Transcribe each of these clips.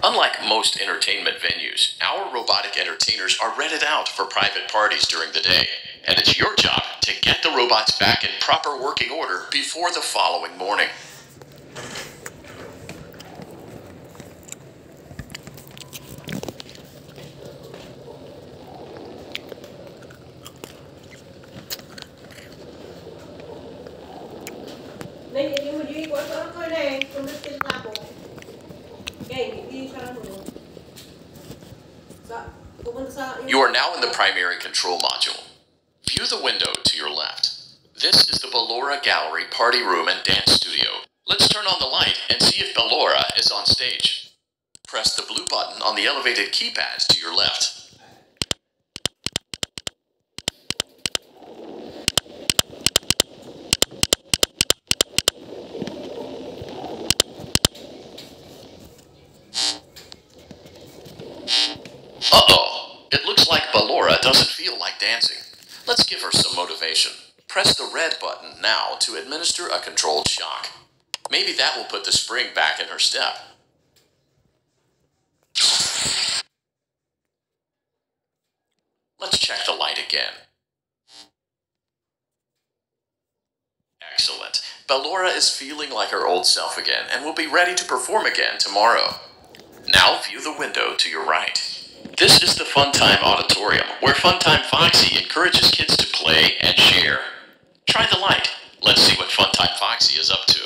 Unlike most entertainment venues, our robotic entertainers are rented out for private parties during the day, and it's your job to get the robots back in proper working order before the following morning. You are now in the primary control module. View the window to your left. This is the Ballora Gallery Party Room and Dance Studio. Let's turn on the light and see if Ballora is on stage. Press the blue button on the elevated keypads to your left. Uh-oh, it looks like Ballora doesn't feel like dancing. Let's give her some motivation. Press the red button now to administer a controlled shock. Maybe that will put the spring back in her step. Let's check the light again. Excellent. Ballora is feeling like her old self again and will be ready to perform again tomorrow. Now view the window to your right. This is the Funtime Auditorium, where Funtime Foxy encourages kids to play and share. Try the light. Let's see what Funtime Foxy is up to.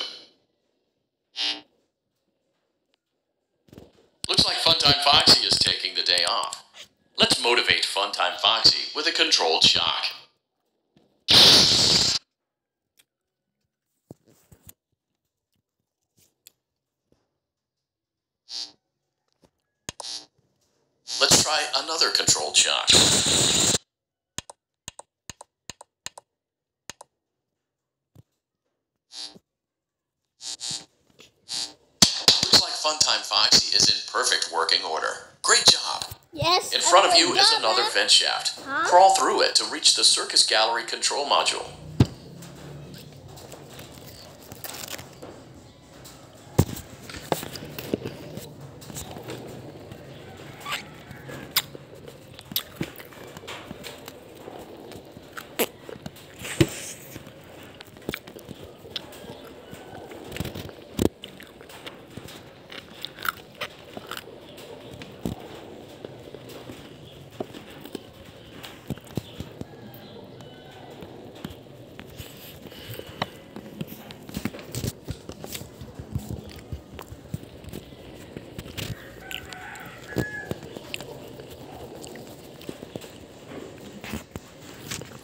Looks like Funtime Foxy is taking the day off. Let's motivate Funtime Foxy with a controlled shock. Let's try another controlled shock. Looks like Funtime Foxy is in perfect working order. Great job. Yes. In front of you is another vent shaft. Crawl through it to reach the Circus Gallery control module.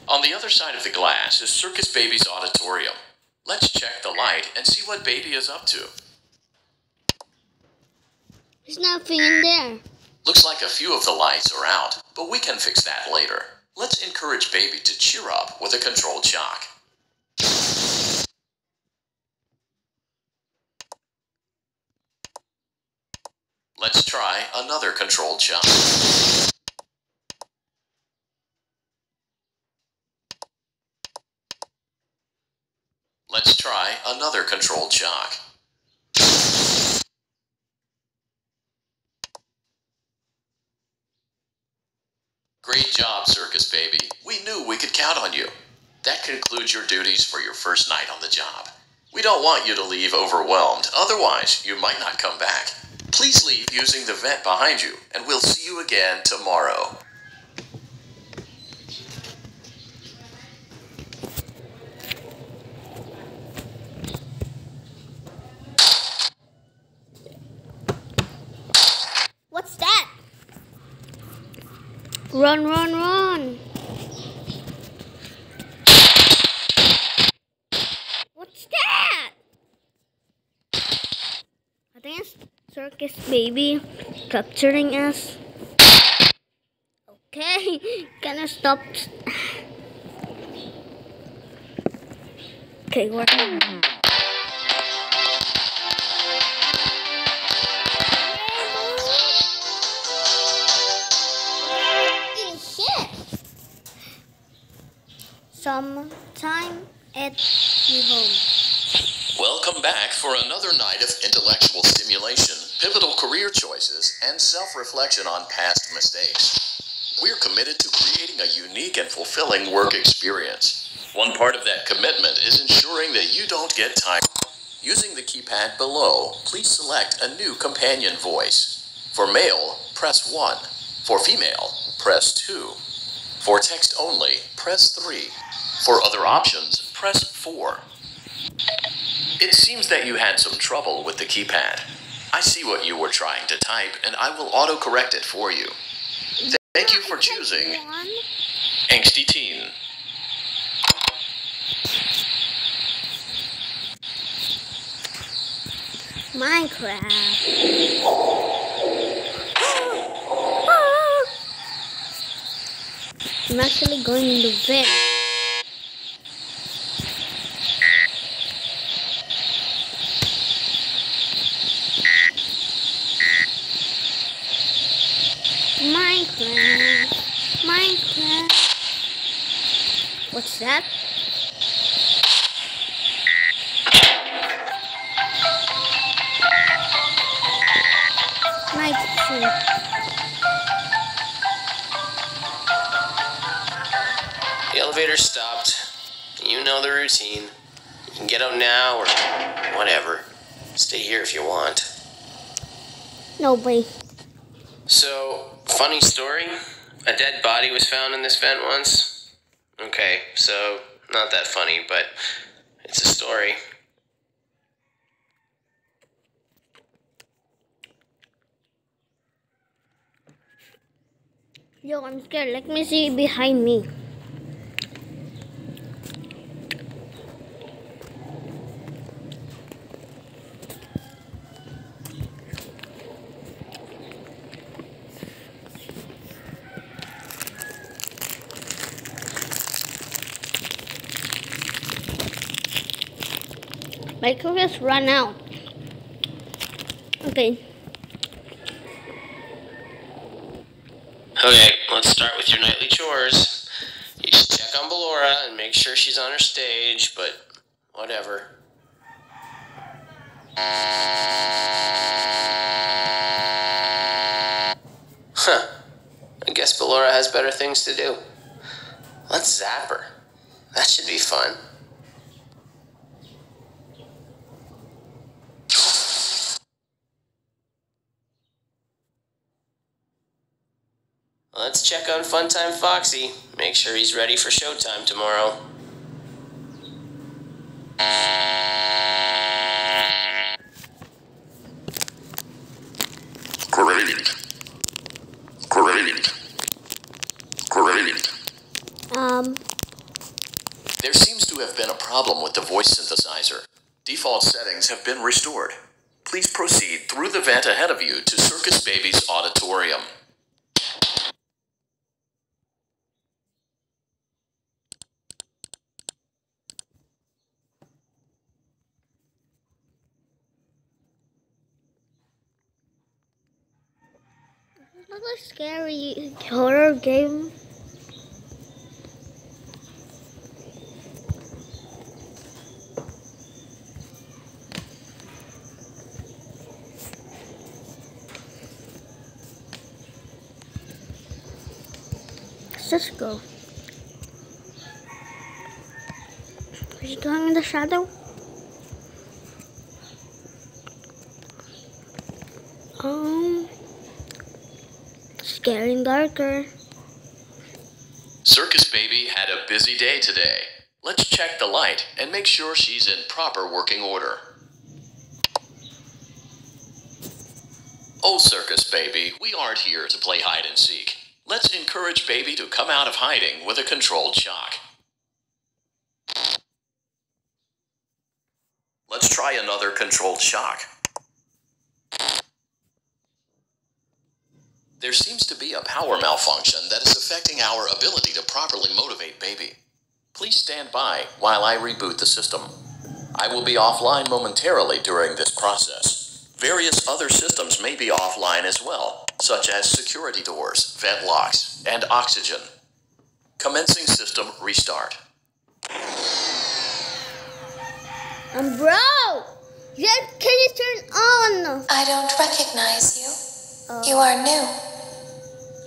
On the other side of the glass is Circus Baby's auditorium. Let's check the light and see what Baby is up to. There's nothing in there. Looks like a few of the lights are out, but we can fix that later. Let's encourage Baby to cheer up with a controlled shock. Let's try another controlled shock. Let's try another controlled shock. Great job, Circus Baby. We knew we could count on you. That concludes your duties for your first night on the job. We don't want you to leave overwhelmed, otherwise you might not come back. Please leave using the vent behind you, and we'll see you again tomorrow. What's that? Run, run, run. What's that? I think it's Circus Baby capturing us. Okay, can I stop? Okay, what? Sometime at your home. Welcome back for another night of intellectual stimulation, pivotal career choices, and self-reflection on past mistakes. We're committed to creating a unique and fulfilling work experience. One part of that commitment is ensuring that you don't get tired. Using the keypad below, please select a new companion voice. For male, press 1. For female, press 2. For text only, press 3. For other options, press 4. It seems that you had some trouble with the keypad. I see what you were trying to type, and I will auto-correct it for you. Thank you for choosing Angsty Teen. Minecraft. I'm actually going in the vent. Minecraft. What's that? The elevator stopped. You know the routine. You can get out now or whatever. Stay here if you want. Nobody. So, funny story. A dead body was found in this vent once. Okay, so not that funny, but it's a story. Yo, I'm scared. Let me see behind me. My cookies run out. Okay. Okay, let's start with your nightly chores. You should check on Ballora and make sure she's on her stage, but whatever. Huh. I guess Ballora has better things to do. Let's zap her. That should be fun. Let's check on Funtime Foxy. Make sure he's ready for showtime tomorrow. There seems to have been a problem with the voice synthesizer. Default settings have been restored. Please proceed through the vent ahead of you to Circus Baby's auditorium. It's not a scary horror game. Let's just go. Is he going in the shadow? It's getting darker. Circus Baby had a busy day today. Let's check the light and make sure she's in proper working order. Oh, Circus Baby, we aren't here to play hide and seek. Let's encourage Baby to come out of hiding with a controlled shock. Let's try another controlled shock. There seems to be a power malfunction that is affecting our ability to properly motivate Baby. Please stand by while I reboot the system. I will be offline momentarily during this process. Various other systems may be offline as well, such as security doors, vent locks, and oxygen. Commencing system restart. Bro! Yes, can you turn on? I don't recognize you. Oh. You are new.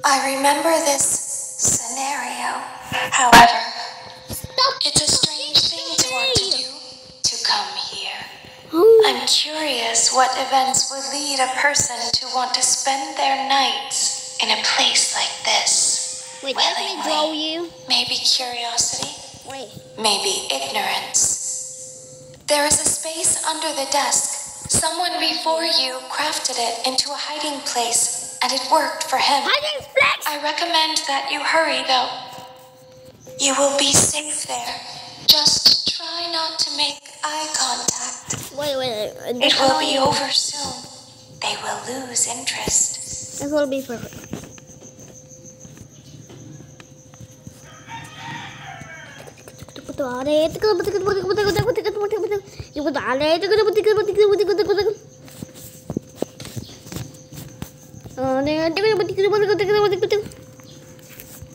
I remember this scenario. However, it's a strange thing to want to do, to come here. Oh. I'm curious what events would lead a person to want to spend their nights in a place like this. Wait, let me draw you. Maybe curiosity, Wait. maybe ignorance. There is a space under the desk. Someone before you crafted it into a hiding place, and it worked for him. Hiding place. I recommend that you hurry, though. You will be safe there. Just try not to make eye contact. Wait. It will be over soon. They will lose interest. It will be perfect.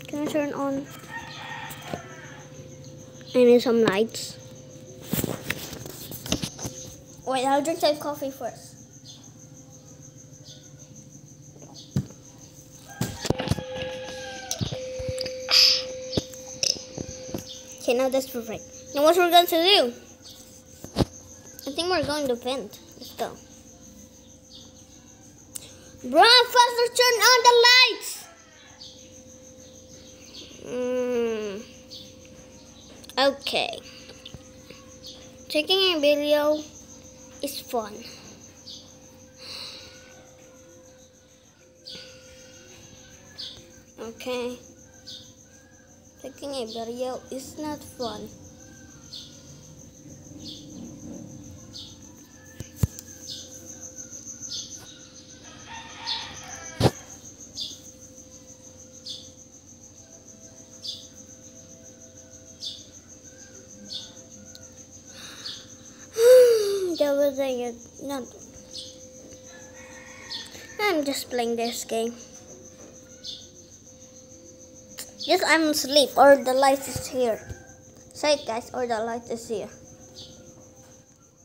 Can I turn on? I need some lights. Wait, I'll drink some coffee first. Okay, now that's perfect. Now what we're going to do? I think we're going to vent. Let's go. Bruh, faster turn on the lights! Okay. Taking a video is fun. Okay. Taking a video is not fun. Not. I'm just playing this game. Yes, I'm asleep, or the light is here. Say it, guys, or the light is here.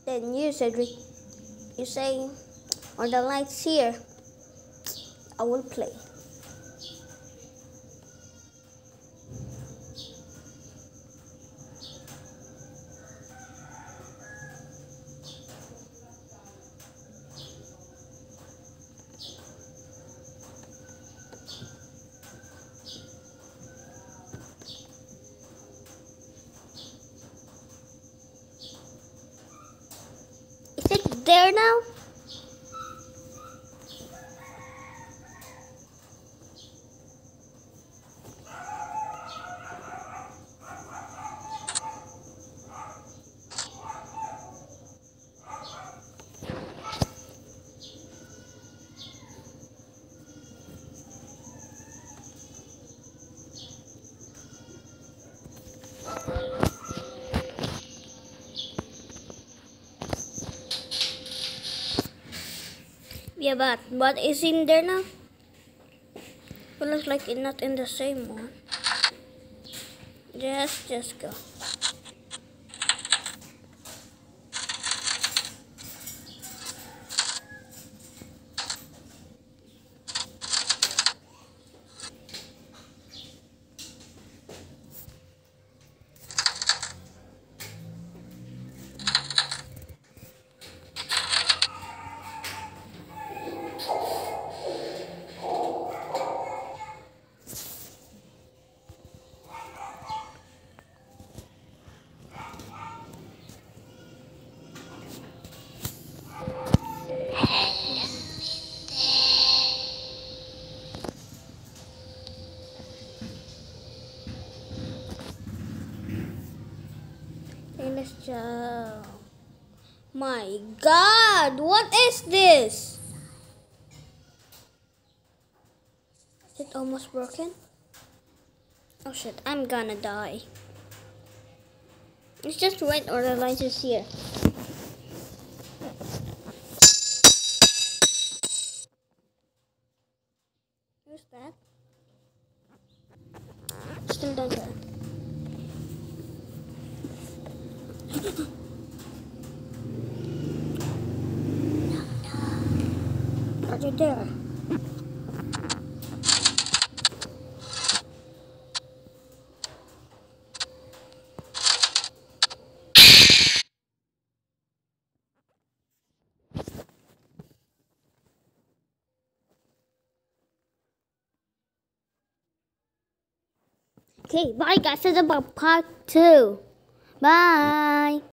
Then you, Cedric, you say, or the light's here. I will play. Is it there now? Yeah, but is in there now? It looks like it's not in the same one. Just go. Let's go. My God, what is this? Is it almost broken? Oh shit, I'm gonna die. Let's just wait or the light is here. Who's that? Still down there. there. Okay, bye guys. This is about part 2. Bye.